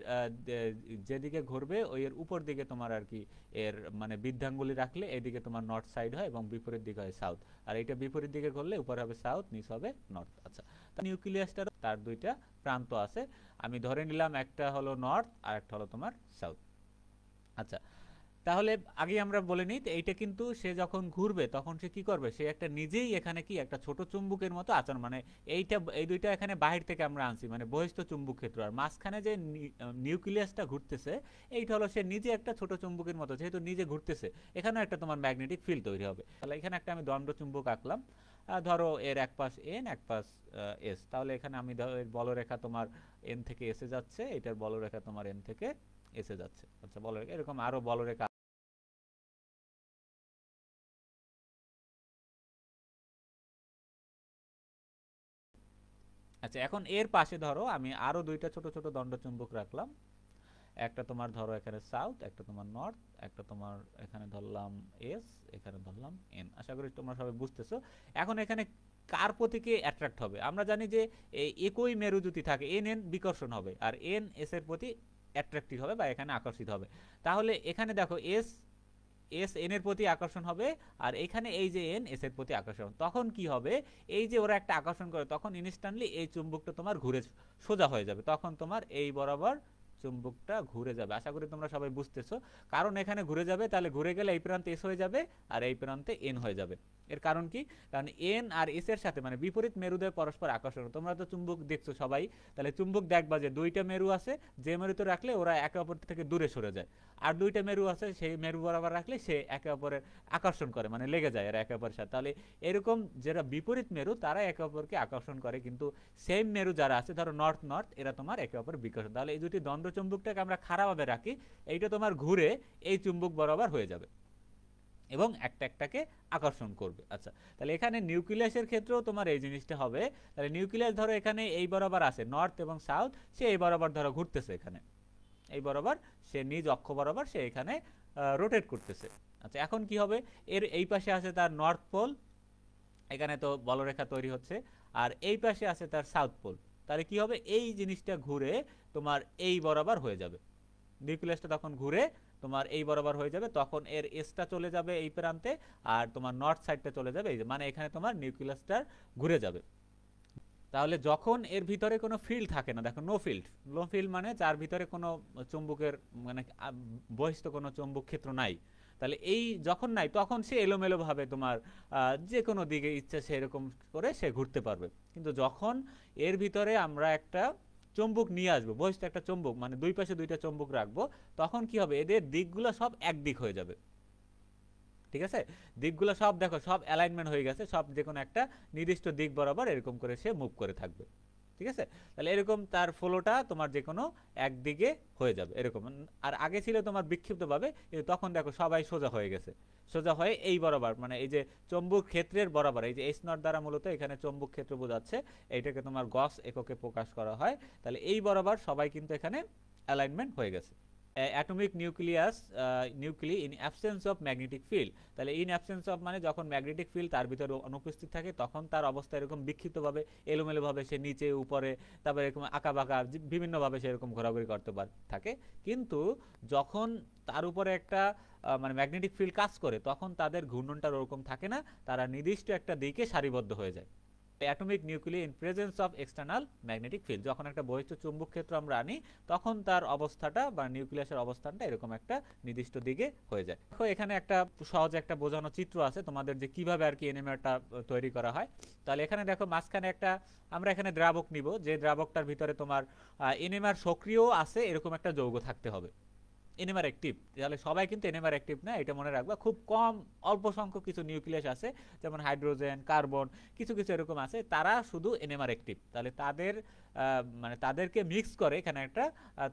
যেদিকে ঘুরবে ওই এর উপর দিকে তোমার আর কি এর মানে বৃদ্ধাঙ্গুলি রাখলে এদিকে তোমার নর্থ সাইড হয় এবং বিপরীত দিকে হয় সাউথ। আর এটা বিপরীত দিকে ঘুরলে উপরে হবে সাউথ, নিচ হবে নর্থ। আচ্ছা, নিউক্লিয়াসটার তার দুইটা প্রান্ত আছে। আমি ধরে নিলাম একটা হলো নর্থ আর একটা হলো তোমার সাউথ। আচ্ছা, তাহলে আগে আমরা বলে নিই, এইটা কিন্তু সে যখন ঘুরবে তখন সে কি করবে, সে একটা নিজেই এখানে কি একটা ছোট চুম্বকের মতো আচরণ, মানে এইটা এই দুইটা এখানে বাহির থেকে আমরা আনছি, মানে বহিস্থ চুম্বক ক্ষেত্র, আর মাঝখানে যে নিউক্লিয়াসটা ঘুরতেছে এইটা হলো সে নিজে একটা ছোট চুম্বকের মতো, যেহেতু নিজে ঘুরতেছে এখানে একটা তোমার ম্যাগনেটিক ফিল্ড তৈরি হবে। তাহলে এখানে একটা আমি দণ্ড চুম্বক আঁকলাম, ধরো এর এক পাশ এন এক পাশ এস, তাহলে এখানে আমি ধরো এর বলরেখা তোমার এন থেকে এসে যাচ্ছে, এটার বলরেখা তোমার এন থেকে এসে যাচ্ছে। আচ্ছা, বলরেখা এরকম আরো বলরেখা। আচ্ছা, এখন এর পাশে ধরো আমি আরো দুইটা ছোট ছোট দণ্ডচুম্বক রাখলাম, একটা তোমার ধরো এখানে সাউথ, একটা তোমার নর্থ, একটা তোমার এখানে ধরলাম এস, এখানে ধরলাম এন। আশা করি তোমরা সবাই বুঝতেছো। এখন এখানে কার প্রতিকে অ্যাট্রাক্ট হবে, আমরা জানি যে এই একই মেরু যদি থাকে এন এন বিকর্ষণ হবে, আর এন এস এর প্রতি অ্যাট্রাক্টিভ হবে বা এখানে আকর্ষিত হবে। তাহলে এখানে দেখো এস এস এন এর প্রতি আকর্ষণ হবে, আর এখানে এই যে এন এস এর প্রতি আকর্ষণ, তখন কি হবে, এই যে ওরা একটা আকর্ষণ করে তখন ইনস্ট্যান্টলি এই চুম্বকটা তোমার ঘুরে সোজা হয়ে যাবে, তখন তোমার এই বরাবর চুম্বকটা ঘুরে যাবে। আশা করি তোমরা সবাই বুঝতেছো, কারণ এখানে ঘুরে যাবে, তাহলে ঘুরে গেলে এই প্রান্তে এস হয়ে যাবে আর এই প্রান্তে এন হয়ে যাবে। এর কারণ কি, কারণ এন আর এস এর সাথে মানে বিপরীত মেরুদের পরস্পর আকর্ষণ। তোমরা তো চুম্বক দেখছো সবাই, তাহলে চুম্বক দেখবা যে দুইটা মেরু আছে, যে মেরুতে রাখলে ওরা একে অপর থেকে দূরে সরে যায়, আর দুইটা মেরু আছে সেই মেরু বরাবর রাখলে সে একে অপরের আকর্ষণ করে, মানে লেগে যায় এরা একে অপরের সাথে। তাহলে এরকম যারা বিপরীত মেরু তারা একে অপরকে আকর্ষণ করে, কিন্তু সেম মেরু যারা আছে ধরো নর্থ নর্থ, এরা তোমার একে অপরের বিকর্ষণ। তাহলে এই দুটি দ্বন্দ্ব চুম্বকটাকে আমরা খারাপভাবে রাখি, এইটা তোমার ঘুরে এই চুম্বক বরাবর হয়ে যাবে এবং একটা একটাকে আকর্ষণ করবে। আচ্ছা, তাহলে এখানে নিউক্লিয়াসের ক্ষেত্রেও তোমার এই জিনিসটা হবে। তাহলে নিউক্লিয়াস ধরো এখানে এই বরাবর আছে নর্থ এবং সাউথ, সে এই বরাবর ধরো ঘুরতেছে, এখানে এই বরাবর সে নিজ অক্ষ বরাবর সে এখানে রোটেট করতেছে। আচ্ছা, এখন কি হবে, এর এই পাশে আছে তার নর্থ পোল, এখানে তো বলরেখা তৈরি হচ্ছে, আর এই পাশে আছে তার সাউথ পোল। তাহলে কি হবে, এই জিনিসটা ঘুরে তোমার এই বরাবর হয়ে যাবে, নিউক্লিয়াসটা তখন ঘুরে তোমার এই বরাবর হয়ে যাবে, তখন এর এসটা চলে যাবে এই প্রান্তে আর তোমার নর্থ সাইডটা চলে যাবে এই যে, মানে এখানে তোমার নিউক্লিয়াসটা ঘুরে যাবে। তাহলে যখন এর ভিতরে কোনো ফিল্ড থাকে না, দেখো নো ফিল্ড, নো ফিল্ড মানে যার ভিতরে কোনো চুম্বকের মানে বহিস্থ কোনো চুম্বক ক্ষেত্র নাই, তাহলে এই যখন নাই তখন সে এলোমেলো ভাবে তোমার যে কোনো দিকে ইচ্ছা সেরকম করে সে ঘুরতে পারবে। কিন্তু যখন এর ভিতরে আমরা একটা চুম্বক নিয়ে আসবো, বহিস্থ একটা চুম্বক মানে দুই পাশে দুইটা চুম্বক রাখবো, তখন কি হবে, এদের দিকগুলো সব এক দিক হয়ে যাবে। ঠিক আছে, দিকগুলো সব দেখো সব অ্যালাইনমেন্ট হয়ে গেছে, সব যে কোনো একটা নির্দিষ্ট দিক বরাবর এরকম করে সে মুভ করে থাকবে। ঠিক আছে, তাহলে এরকম তার ফ্লোটা তোমার যে কোনো একদিকে হয়ে যাবে এরকম। আর আগে ছিল তোমার বিক্ষিপ্তভাবে, তখন দেখো সবাই সোজা হয়ে গেছে, সোজা হয়ে এই বরাবর মানে এই যে চৌম্বক ক্ষেত্রের বরাবর, এই যে এইচ নট দ্বারা মূলত এখানে চৌম্বক ক্ষেত্র বোঝাচ্ছে, এইটাকে তোমার গস এককে প্রকাশ করা হয়। তাহলে এই বরাবর সবাই কিন্তু এখানে অ্যালাইনমেন্ট হয়ে গেছে। Atomic nucleus nuclei in absence of magnetic field, তাহলে ইন অ্যাবসেন্স অফ মানে যখন ম্যাগনেটিক ফিল্ড তার ভিতরে অনুপস্থিত থাকে তখন তার অবস্থা এরকম বিক্ষিপ্তভাবে এলোমেলোভাবে সে নিচে উপরে তারপরে এরকম আঁকাবাঁকা বিভিন্নভাবে সে এরকম ঘোরাঘুরি করতে থাকে। কিন্তু যখন তার উপরে একটা মানে ম্যাগনেটিক ফিল্ড কাজ করে তখন তাদের ঘূর্ণনটা ওরকম থাকে না, তারা নির্দিষ্ট একটা দিকে সারিবদ্ধ হয়ে যায়। Atomic nucleus in presence of external magnetic field, যখন একটা বহিস্থ চুম্বক ক্ষেত্র আমরা আনি তখন তার অবস্থাটা বা নিউক্লিয়াসের অবস্থানটা এরকম একটা নির্দিষ্ট দিকে হয়ে যায়। দেখো এখানে একটা সহজ একটা বোঝানো চিত্র আছে তোমাদের যে কিভাবে আর কি এনএমআরটা তৈরি করা হয়। তাহলে এখানে দেখো মাঝখানে একটা আমরা এখানে দ্রাবক নিব, যে দ্রাবকটার ভিতরে তোমার এনএমআর সক্রিয় আছে এরকম একটা যৌগ থাকতে হবে, এনএমআর অ্যাক্টিভ। তাহলে সবাই কিন্তু এনএমআর অ্যাক্টিভ না, এটা মনে রাখবা। খুব কম অল্প সংখ্যক কিছু নিউক্লিয়াস আছে যেমন হাইড্রোজেন কার্বন কিছু কিছু এরকম আছে, তারা শুধু এনএমআর অ্যাক্টিভ। তাহলে তাদের মানে তাদেরকে মিক্স করে এখানে একটা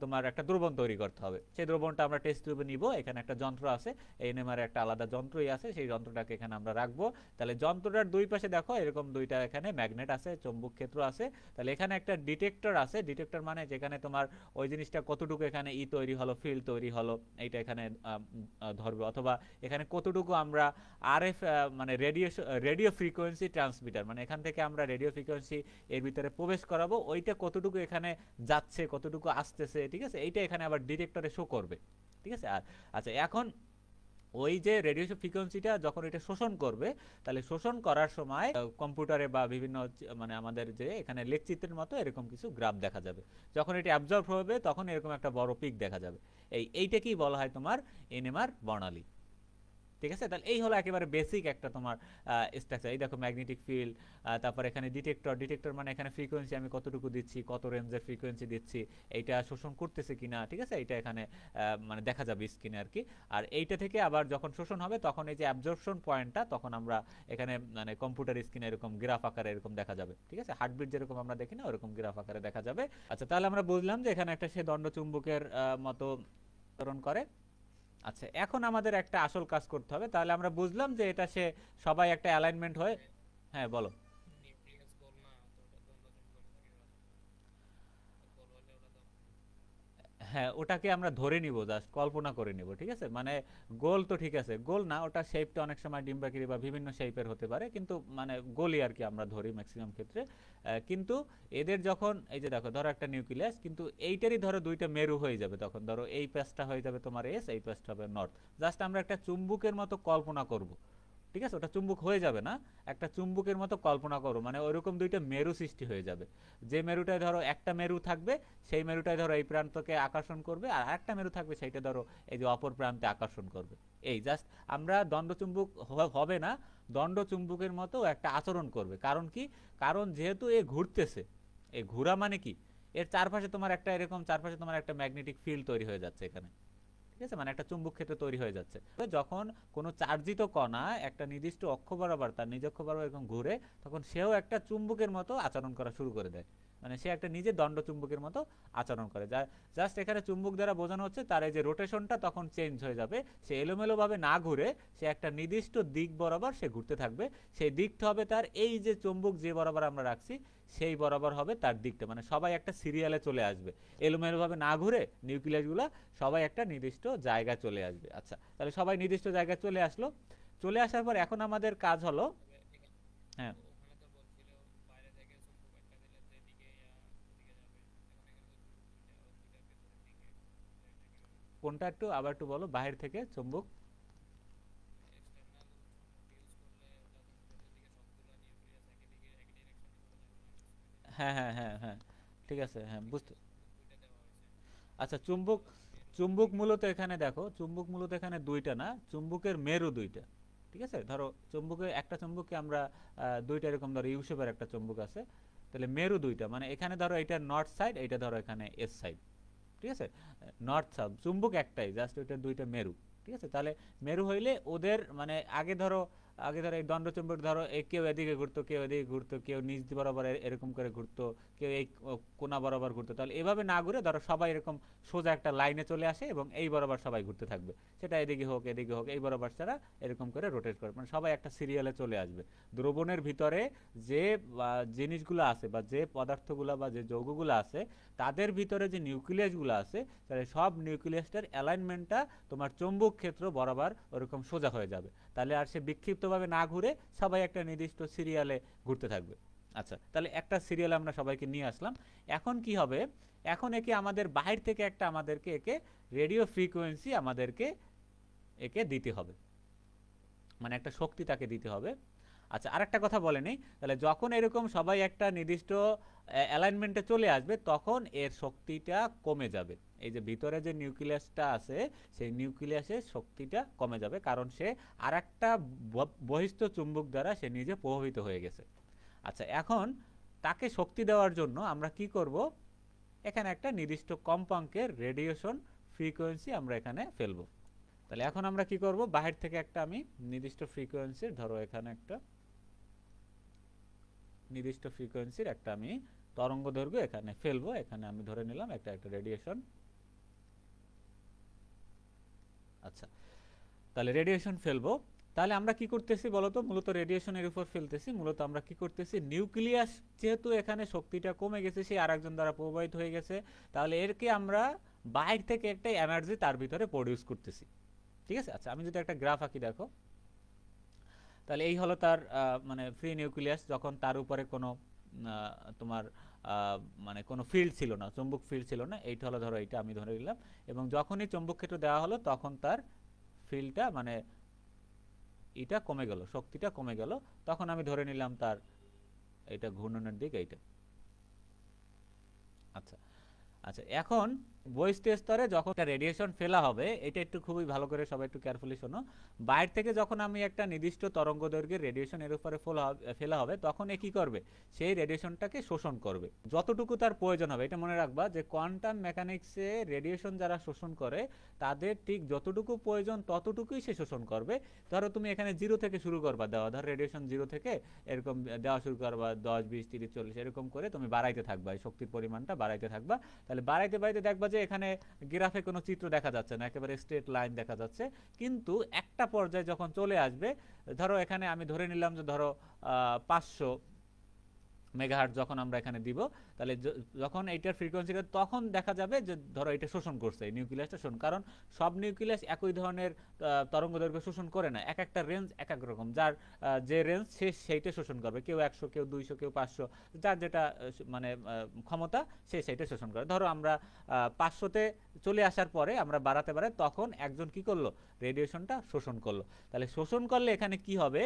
তোমার একটা দ্রবণ তৈরি করতে হবে। সেই দ্রবণটা আমরা টেস্ট টিউবে নিব, এখানে একটা যন্ত্র আছে, এনএমআর একটা আলাদা যন্ত্রই আছে, সেই যন্ত্রটাকে এখানে আমরা রাখবো। তাহলে যন্ত্রটার দুই পাশে দেখো এরকম দুইটা এখানে ম্যাগনেট আছে, চৌম্বক ক্ষেত্র আছে। তাহলে এখানে একটা ডিটেক্টর আছে, ডিটেক্টর মানে যেখানে তোমার ওই জিনিসটা কতটুকু এখানে তৈরি হলো, ফিল্ড তৈরি হলো এইটা এখানে ধরবে, অথবা এখানে কতটুকু আমরা আরএফ মানে রেডিও ফ্রিকোয়েন্সি ট্রান্সমিটার, মানে এখান থেকে আমরা রেডিও ফ্রিকোয়েন্সি এর ভিতরে প্রবেশ করাবো, ওইটা কতটুকু এখানে যাচ্ছে কতটুকু আসতেছে, ঠিক আছে, এইটা এখানে আবার ডিটেক্টরে শো করবে। ঠিক আছে, আর আচ্ছা এখন ওই যে রেডিয়েশন ফ্রিকোয়েন্সিটা যখন এটা শোষণ করবে, তাহলে শোষণ করার সময় কম্পিউটারে বা বিভিন্ন মানে আমাদের যে এখানে লেখচিত্রের মতো এরকম কিছু গ্রাফ দেখা যাবে। যখন এটা অ্যাবজর্ব হবে তখন এরকম একটা বড় পিক দেখা যাবে। এইটাকেই বলা হয় তোমার এনএমআর বর্ণালী। ঠিক আছে, তাহলে এই হলো একেবারে বেসিক একটা তোমার স্ট্রাকচার। এই দেখো ম্যাগনেটিক ফিল্ড, তারপর এখানে ডিটেক্টর মানে এখানে ফ্রিকোয়েন্সি আমি কতটুকু দিচ্ছি, কত রেঞ্জের ফ্রিকোয়েন্সি দিচ্ছি, এইটা শোষণ করতেছে কিনা, ঠিক আছে, এটা এখানে মানে দেখা যাবে স্ক্রিনে আর কি। আর এইটা থেকে আবার যখন শোষণ হবে তখন এই যে অ্যাবজর্পশন পয়েন্টটা তখন আমরা এখানে মানে কম্পিউটার স্ক্রিনে এরকম গ্রাফ আকারে এরকম দেখা যাবে। ঠিক আছে, হার্টবিট যেরকম আমরা দেখি না ওরকম গ্রাফ আকারে দেখা যাবে। আচ্ছা, তাহলে আমরা বুঝলাম যে এখানে একটা সে দণ্ড চুম্বকের মতো আচরণ করে। আচ্ছা, এখন আমাদের একটা আসল কাজ করতে হবে। তাহলে আমরা বুঝলাম যে এটা সে সবাই একটা অ্যালাইনমেন্ট হয়ে, হ্যাঁ বলো। হ্যাঁ, ওটাকে আমরা ধরে নিব, জাস্ট কল্পনা করে নিব। ঠিক আছে, মানে গোল তো ঠিক আছে, গোল না, ওটা শেপটা অনেক সময় ডিম্বাকৃতি বা বিভিন্ন শেপের হতে পারে, কিন্তু মানে গোলই আর কি আমরা ধরি ম্যাক্সিমাম ক্ষেত্রে। কিন্তু এদের যখন এই যে দেখো ধরো একটা নিউক্লিয়াস, কিন্তু এইটারই ধরো দুইটা মেরু হয়ে যাবে, তখন ধরো এই পাশটা হয়ে যাবে তোমার এস, এই পাশটা হবে নর্থ। জাস্ট আমরা একটা চুম্বকের মতো কল্পনা করব। ঠিক আছে, ওটা চুম্বক হয়ে যাবে না, একটা চুম্বকের মতো কল্পনা করো, মানে ওইরকম দুইটা মেরু সৃষ্টি হয়ে যাবে। যে মেরুটায় ধরো একটা মেরু থাকবে, সেই মেরুটায় ধরো এই প্রান্তকে আকর্ষণ করবে, আর একটা মেরু থাকবে সেইটা ধরো এই যে অপর প্রান্তে আকর্ষণ করবে। এই জাস্ট আমরা দণ্ডচুম্বক হবে না, দণ্ড চুম্বকের মতো একটা আচরণ করবে। কারণ কি? কারণ যেহেতু এ ঘুরতেছে, এ ঘোরা মানে কি, এর চারপাশে তোমার একটা এরকম চারপাশে তোমার একটা ম্যাগনেটিক ফিল্ড তৈরি হয়ে যাচ্ছে এখানে। ঠিক আছে, মানে একটা চুম্বক ক্ষেত্র তৈরি হয়ে যাচ্ছে। যখন কোনো চার্জিত কণা একটা নির্দিষ্ট অক্ষ বরাবর তার নিজ অক্ষ বরাবর এরকম ঘুরে, তখন সেও একটা চুম্বকের মতো আচরণ করা শুরু করে দেয়। মানে সে একটা নিজে দণ্ড চুম্বকের মতো আচরণ করে। জাস্ট এখানে চুম্বক দ্বারা বোঝানো হচ্ছে তার এই যে রোটেশনটা তখন চেঞ্জ হয়ে যাবে। সে এলোমেলোভাবে না ঘুরে সে একটা নির্দিষ্ট দিক বরাবর সে ঘুরতে থাকবে। সেই দিকটা হবে তার এই যে চুম্বক যে বরাবর আমরা রাখছি সেই বরাবর হবে তার দিকটা, মানে সবাই একটা সিরিয়ালে চলে আসবে, এলোমেলোভাবে না ঘুরে নিউক্লিয়াসগুলো সবাই একটা নির্দিষ্ট জায়গায় চলে আসবে। আচ্ছা, তাহলে সবাই নির্দিষ্ট জায়গায় চলে আসলো। চলে আসার পর এখন আমাদের কাজ হলো, হ্যাঁ কোনটা একটু আবার একটু বলো, বাহির থেকে চুম্বক। হ্যাঁ হ্যাঁ হ্যাঁ হ্যাঁ, ঠিক আছে, হ্যাঁ বুঝতে। আচ্ছা, চুম্বক, চুম্বক মূলত এখানে দেখো, চুম্বক মূলত এখানে দুইটা না, চুম্বকের মেরু দুইটা। ঠিক আছে, ধরো চুম্বকে একটা চুম্বককে আমরা দুইটা এরকম ধরো ইউ শেপের একটা চুম্বক আছে, তাহলে মেরু দুইটা, মানে এখানে ধরো এটা নর্থ সাইড, এইটা ধরো এখানে এস সাইড। ঠিক আছে, নর্থ সাউথ, চুম্বক একটাই, জাস্ট ওইটা দুইটা মেরু। ঠিক আছে, তাহলে মেরু হইলে ওদের মানে আগে ধরো এই দণ্ডচুম্বক ধরো এই কেউ এদিকে ঘুরতো, কেউ এদিকে ঘুরতো, কেউ নিচ বরাবর এরকম করে ঘুরতো, কেউ এই কোনা বরাবর ঘুরতো। তাহলে এভাবে না ঘুরে ধরো সবাই এরকম সোজা একটা লাইনে চলে আসে এবং এই বরাবর সবাই ঘুরতে থাকবে। সেটা এদিকে হোক এদিকে হোক, এই বরাবর ছাড়া এরকম করে রোটেট করে, মানে সবাই একটা সিরিয়ালে চলে আসবে। দ্রবণের ভিতরে যে জিনিসগুলো আছে বা যে পদার্থগুলো বা যে যৌগগুলো আছে তাদের ভিতরে যে নিউক্লিয়াসগুলো আছে, তাহলে সব নিউক্লিয়াসটার অ্যালাইনমেন্টটা তোমার চৌম্বক ক্ষেত্র বরাবর ওরকম সোজা হয়ে যাবে। তাহলে আর সে বিক্ষিপ্তভাবে না ঘুরে সবাই একটা নির্দিষ্ট সিরিয়ালে ঘুরতে থাকবে। আচ্ছা, তাহলে একটা সিরিয়ালে আমরা সবাইকে নিয়ে আসলাম। এখন কি হবে? এখন একে আমাদের বাহির থেকে একটা আমাদেরকে একে রেডিও ফ্রিকোয়েন্সি আমাদেরকে একে দিতে হবে, মানে একটা শক্তি তাকে দিতে হবে। আচ্ছা, আরেকটা কথা বলে নেই, তাহলে যখন এরকম সবাই একটা নির্দিষ্ট অ্যালাইনমেন্টে চলে আসবে তখন এর শক্তিটা কমে যাবে। এই যে ভিতরে যে নিউক্লিয়াসটা আছে সেই নিউক্লিয়াসের শক্তিটা কমে যাবে, কারণ সে আর একটা বহিস্থ চুম্বক দ্বারা সে নিজে প্রভাবিত হয়ে গেছে। আচ্ছা, এখন তাকে শক্তি দেওয়ার জন্য আমরা কি করব? এখানে একটা নির্দিষ্ট কম্পাঙ্কের রেডিয়েশন ফ্রিকোয়েন্সি আমরা এখানে ফেলবো। তাহলে এখন আমরা কি করব? বাহির থেকে একটা আমি নির্দিষ্ট ফ্রিকোয়েন্সির ধরো এখানে একটা নির্দিষ্ট ফ্রিকোয়েন্সির একটা আমি তরঙ্গ দৈর্ঘ্য এখানে ফেলবো। এখানে আমি ধরে নিলাম একটা একটা রেডিয়েশন। আচ্ছা, তাহলে রেডিয়েশন ফেলবো। তাহলে আমরা কি করতেছি বলতো? মূলত রেডিয়েশনের উপর ফেলতেছি। মূলত আমরা কি করতেছি, নিউক্লিয়াস যেহেতু এখানে শক্তিটা কমে গেছে, সে আরেকজন দ্বারা প্রবাহিত হয়ে গেছে, তাহলে এরকে আমরা বাইরে থেকে একটা এনার্জি তার ভিতরে প্রডিউস করতেছি। ঠিক আছে, আচ্ছা আমি যদি একটা গ্রাফ আঁকি দেখো, তাহলে এই হলো তার মানে ফ্রি নিউক্লিয়াস, যখন তার উপরে কোনো তোমার মানে কোনো ফিল্ড ছিল না, চৌম্বক ফিল্ড ছিল না। এইটা হলো ধরো, এইটা আমি ধরে নিলাম, এবং যখনই চৌম্বক ক্ষেত্র দেওয়া হলো তখন তার ফিল্ডটা মানে এটা কমে গেল, শক্তিটা কমে গেল, তখন আমি ধরে নিলাম তার এটা ঘূর্ণনের দিক এইটা। আচ্ছা আচ্ছা, এখন বহিস্থ স্তরে যখন একটা রেডিয়েশন ফেলা হবে, এটা একটু খুবই ভালো করে সবাই একটু কেয়ারফুলি শোনো। বাইরে থেকে যখন আমি একটা নির্দিষ্ট তরঙ্গ দৈর্ঘ্যের রেডিয়েশন এর উপরে ফেলা হবে, তখন এ কি করবে, সেই রেডিয়েশনটাকে শোষণ করবে যতটুকু তার প্রয়োজন হবে। এটা মনে রাখবা যে কোয়ান্টাম মেকানিক্সে রেডিয়েশন যারা শোষণ করে তাদের ঠিক যতটুকু প্রয়োজন ততটুকুই সে শোষণ করবে। ধরো তুমি এখানে 0 থেকে শুরু করবা দেওয়া, ধরো রেডিয়েশন 0 থেকে এরকম দেওয়া শুরু করবা, 10 20 30 40 এরকম করে তুমি বাড়াইতে থাকবা, এই শক্তির পরিমাণটা বাড়াইতে থাকবা। তাহলে বাড়াইতে বাড়াইতে দেখবা যে এখানে গ্রাফে কোনো চিত্র দেখা যাচ্ছে না, একেবারে স্ট্রেট লাইন দেখা যাচ্ছে। কিন্তু একটা পর্যায়ে যখন চলে আসবে, ধরো এখানে আমি ধরে নিলাম যে ধরো 500 মেগাহার্টজ যখন আমরা এখানে দিব, তাহলে যখন এইটার ফ্রিকোয়েন্সিটা, তখন দেখা যাবে যে ধরো এটা শোষণ করছে, এই নিউক্লিয়াসটা শোষণ, কারণ সব নিউক্লিয়াস একই ধরনের তরঙ্গ দৈর্ঘ্য শোষণ করে না, এক একটা রেঞ্জ এক এক রকম, যার যে রেঞ্জ সে সেইটা শোষণ করবে, কেউ 100, কেউ 200, কেউ 500, যার যেটা মানে ক্ষমতা সে সেইটা শোষণ করে। ধরো আমরা 500-তে চলে আসার পরে আমরা বাড়াতে বাড়াতে তখন একজন কি করলো, রেডিয়েশনটা শোষণ করলো। তাহলে শোষণ করলে এখানে কি হবে,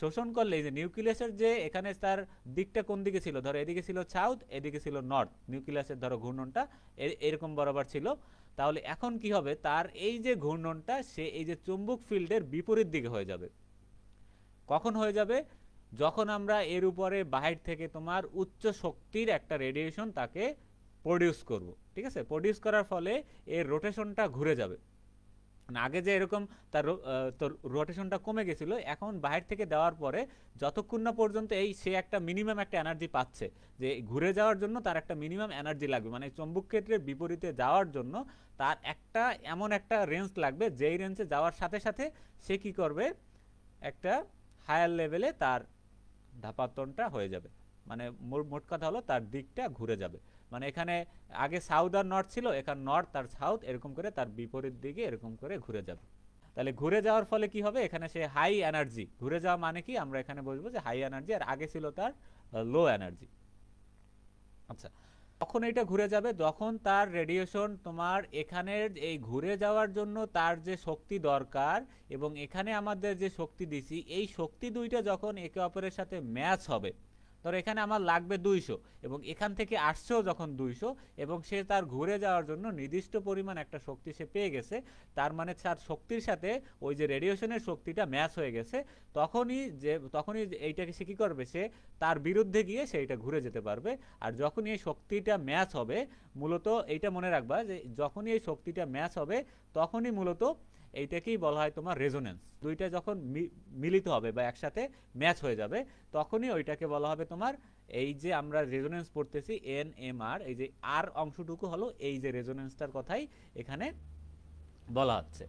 শোষণ করলে এই যে নিউক্লিয়াসের যে এখানে তার দিকটা কোন দিকে ছিল, ধরো এদিকে ছিল সাউথ, এদিকে ছিল নর্থ, নিউক্লিয়াসের ধরো ঘূর্ণনটা এরকম বরাবর ছিল। তাহলে এখন কি হবে, তার এই যে ঘূর্ণনটা সে এই যে চুম্বক ফিল্ডের বিপরীত দিকে হয়ে যাবে। কখন হয়ে যাবে, যখন আমরা এর উপরে বাহির থেকে তোমার উচ্চ শক্তির একটা রেডিয়েশন তাকে প্রডিউস করব, ঠিক আছে, প্রডিউস করার ফলে এর রোটেশনটা ঘুরে যাবে। আগে যে এরকম তার রোটেশনটা কমে গেছিল, এখন বাহির থেকে দেওয়ার পরে যতক্ষণ না পর্যন্ত এই সে একটা মিনিমাম একটা এনার্জি পাচ্ছে, যে ঘুরে যাওয়ার জন্য তার একটা মিনিমাম এনার্জি লাগবে, মানে চৌম্বক ক্ষেত্রের বিপরীতে যাওয়ার জন্য তার একটা এমন একটা রেঞ্জ লাগবে, যেই রেঞ্জে যাওয়ার সাথে সাথে সে কি করবে, একটা হায়ার লেভেলে তার ধাপান্তরটা হয়ে যাবে, মানে মোট কথা হলো তার দিকটা ঘুরে যাবে। মানে এখানে আগে সাউথ আর নর্থ ছিল, এখানে নর্থ আর সাউথ এরকম করে তার বিপরীত দিকে এরকম করে ঘুরে যাবে। তাহলে ঘুরে যাওয়ার ফলে কি হবে, এখানে সে হাই এনার্জি, ঘুরে যাওয়া মানে কি, আমরা এখানে বলবো যে হাই এনার্জি, আর আগে ছিল তার লো এনার্জি। আচ্ছা, তখন এটা ঘুরে যাবে, যখন তার রেডিয়েশন তোমার এখানের এই ঘুরে যাওয়ার জন্য তার যে শক্তি দরকার এবং এখানে আমাদের যে শক্তি দিছি, এই শক্তি দুইটা যখন একে অপরের সাথে ম্যাচ হবে, ধরো এখানে আমার লাগবে 200 এবং এখান থেকে আসছেও যখন 200, এবং সে তার ঘুরে যাওয়ার জন্য নির্দিষ্ট পরিমাণ একটা শক্তি সে পেয়ে গেছে, তার মানে তার শক্তির সাথে ওই যে রেডিয়েশনের শক্তিটা ম্যাচ হয়ে গেছে, তখনই এইটাকে সে কি করবে, সে তার বিরুদ্ধে গিয়ে সেইটা ঘুরে যেতে পারবে। আর যখনই এই শক্তিটা ম্যাচ হবে, মূলত এইটা মনে রাখবা যে যখনই এই শক্তিটা ম্যাচ হবে, তখনই মূলত এইটাকেই বলা হয় তোমার রেজোনেন্স। দুইটা যখন মিলিত হবে বা একসাথে ম্যাচ হয়ে যাবে, তখনই ওইটাকে বলা হবে তোমার, এই যে আমরা রেজোনেন্স পড়তেছি NMR, এই যে আর অংশটুকু হলো এই যে রেজোনেন্সটার কথাই এখানে বলা হচ্ছে।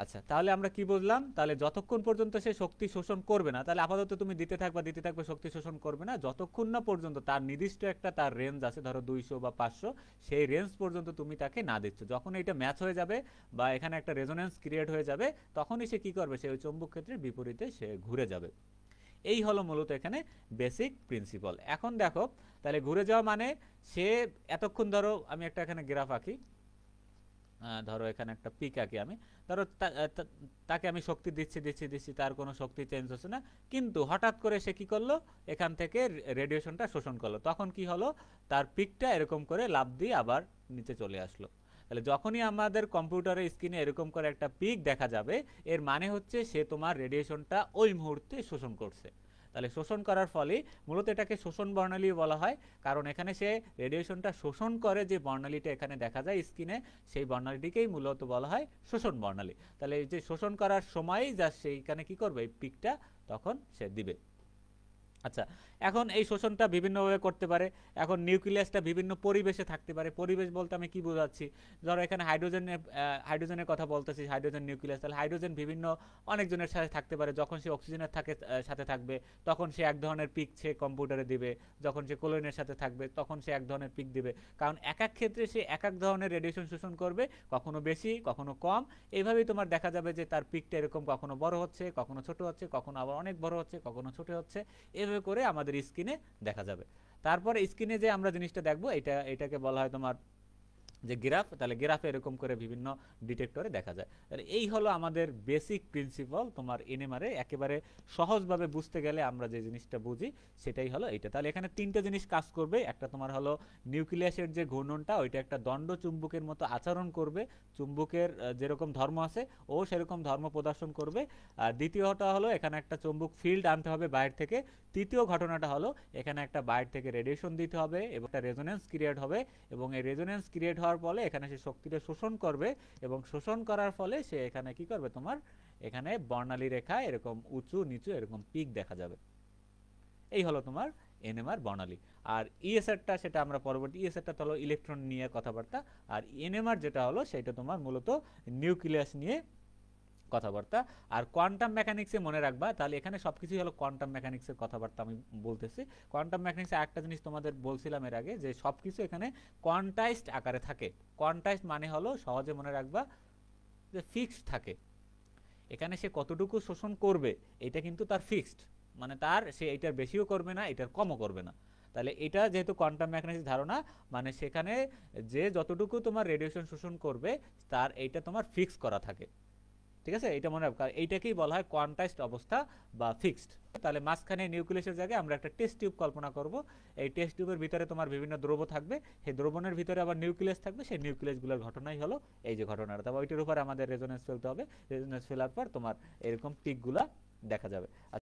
আচ্ছা, তাহলে আমরা কি বুঝলাম, তাহলে যতক্ষণ পর্যন্ত সে শক্তি শোষণ করবে না, তাহলে আপাতত তুমি দিতে থাকবে শক্তি শোষণ করবে না, যতক্ষণ না পর্যন্ত তার নির্দিষ্ট একটা তার রেঞ্জ আছে, ধরো 200 বা 500, সেই রেঞ্জ পর্যন্ত তুমি তাকে না দিচ্ছ। যখন এটা ম্যাচ হয়ে যাবে বা এখানে একটা রেজোনেন্স ক্রিয়েট হয়ে যাবে, তখনই সে কি করবে, সে ওই চৌম্বক ক্ষেত্রের বিপরীতে সে ঘুরে যাবে। এই হলো মূলত এখানে বেসিক প্রিন্সিপাল। এখন দেখো, তাহলে ঘুরে যাওয়া মানে সে এতক্ষণ, ধরো আমি একটা এখানে গ্রাফ আঁকি, ধরো এখানে একটা পিক আঁকি আমি, ধরো তাকে আমি শক্তি দিচ্ছি, তার কোনো শক্তি চেঞ্জ হচ্ছে না, কিন্তু হঠাৎ করে সে কি করলো, এখান থেকে রেডিয়েশনটা শোষণ করলো, তখন কি হলো, তার পিকটা এরকম করে লাফ দিয়ে আবার নিচে চলে আসলো। তাহলে যখনই আমাদের কম্পিউটারের স্ক্রিনে এরকম করে একটা পিক দেখা যাবে, এর মানে হচ্ছে সে তোমার রেডিয়েশনটা ওই মুহূর্তে শোষণ করছে। তাহলে শোষণ করার ফলে মূলত এটাকে শোষণ বর্ণালী বলা হয়, কারণ এখানে সে রেডিয়েশনটা শোষণ করে, যে বর্ণালীটা এখানে দেখা যায় স্ক্রিনে, সেই বর্ণালীটিকেই মূলত বলা হয় শোষণ বর্ণালী। তাহলে এই যে শোষণ করার সময়ই যা সেইখানে কি করবে, এই পিকটা তখন সে দিবে। আচ্ছা, এখন এই শোষণটা বিভিন্নভাবে করতে পারে। এখন নিউক্লিয়াসটা বিভিন্ন পরিবেশে থাকতে পারে। পরিবেশ বলতে আমি কি বোঝাচ্ছি, ধরো এখানে হাইড্রোজেনের কথা বলতেছি, হাইড্রোজেন নিউক্লিয়াস, তাহলে হাইড্রোজেন বিভিন্ন অনেকজনের সাথে থাকতে পারে। যখন সে অক্সিজেনের সাথে থাকবে, তখন সে এক ধরনের পিক সে কম্পিউটারে দিবে, যখন সে ক্লোরিনের সাথে থাকবে তখন সে এক ধরনের পিক দিবে, কারণ এক এক ক্ষেত্রে সে এক এক ধরনের রেডিয়েশন শোষণ করবে, কখনো বেশি কখনো কম। এইভাবেই তোমার দেখা যাবে যে তার পিকটা এরকম কখনো বড় হচ্ছে, কখনো ছোট হচ্ছে, কখনো আবার অনেক বড় হচ্ছে, কখনো ছোট হচ্ছে, এভাবে করে আমাদের স্ক্রিনে দেখা যাবে। তারপরে স্ক্রিনে যে আমরা জিনিসটা দেখবো, এটাকে বলা হয় তোমার যে গ্রাফ, তাহলে গ্রাফে এরকম করে বিভিন্ন ডিটেক্টরে দেখা যায়। তাহলে এই হলো আমাদের বেসিক প্রিন্সিপাল তোমার এনএমআরে, একেবারে সহজভাবে বুঝতে গেলে আমরা যে জিনিসটা বুঝি সেটাই হলো এইটা। তাহলে এখানে তিনটা জিনিস কাজ করবে, একটা তোমার হলো নিউক্লিয়াসের যে ঘূর্ণনটা ওইটা একটা দণ্ড চুম্বকের মতো আচরণ করবে, চুম্বকের যেরকম ধর্ম আছে ও সেরকম ধর্ম প্রদর্শন করবে। আর দ্বিতীয়টা হলো এখানে একটা চুম্বক ফিল্ড আনতে হবে বাইরে থেকে। তৃতীয় ঘটনাটা হলো এখানে একটা বাইরে থেকে রেডিয়েশন দিতে হবে এবং একটা রেজোনেন্স ক্রিয়েট হবে, এবং এই রেজোনেন্স ক্রিয়েট হওয়ার ফলে এখানে সে শক্তিটা শোষণ করবে, এবং শোষণ করার ফলে সে এখানে কি করবে, তোমার এখানে বর্ণালী রেখা এরকম উঁচু নিচু এরকম পিক দেখা যাবে। এই হলো তোমার এনএমআর বর্ণালী। আর ইএসআরটা সেটা আমরা পরবর্তী, ইএসআরটা হলো ইলেকট্রন নিয়ে কথাবার্তা, আর এনএমআর যেটা হলো সেটা তোমার মূলত নিউক্লিয়াস নিয়ে কথাবার্তা। আর কোয়ান্টাম মেকানিক্সে মনে রাখবা, তাহলে এখানে সবকিছুই হলো কোয়ান্টাম মেকানিক্সের কথাবার্তা আমি বলতেছি। কোয়ান্টাম মেকানিক্সে একটা জিনিস তোমাদের বলছিলাম এর আগে, যে সবকিছু এখানে কোয়ান্টাইজড আকারে থাকে। কোয়ান্টাইজড মানে হলো সহজে মনে রাখবা যে ফিক্সড থাকে। এখানে সে কতটুকু শোষণ করবে এটা কিন্তু তার ফিক্সড, মানে তার সে এটার বেশিও করবে না এটার কমও করবে না। তাহলে এটা যেহেতু কোয়ান্টাম মেকানিক্স ধারণা, মানে সেখানে যে যতটুকু তোমার রেডিয়েশন শোষণ করবে তার এইটা তোমার ফিক্স করা থাকে। ঠিক আছে, এটা মনে রাখো, এইটাকেই বলা হয় কোয়ান্টাইজড অবস্থা বা ফিক্সড। তাহলে মাঝখানে নিউক্লিয়াসের জায়গায় আমরা একটা টেস্ট টিউব কল্পনা করব। এই টেস্ট টিউবের ভিতরে তোমার বিভিন্ন দ্রব্য থাকবে, সেই দ্রবণের ভিতরে আবার নিউক্লিয়াস থাকবে, সেই নিউক্লিয়াসগুলোর ঘটনাই হলো এই যে ঘটনাটা। তবে ওইটার উপর আমাদের রেজোনেন্স ফেলতে হবে, রেজোনেন্স ফেলার পর তোমার এরকম পিকগুলা দেখা যাবে।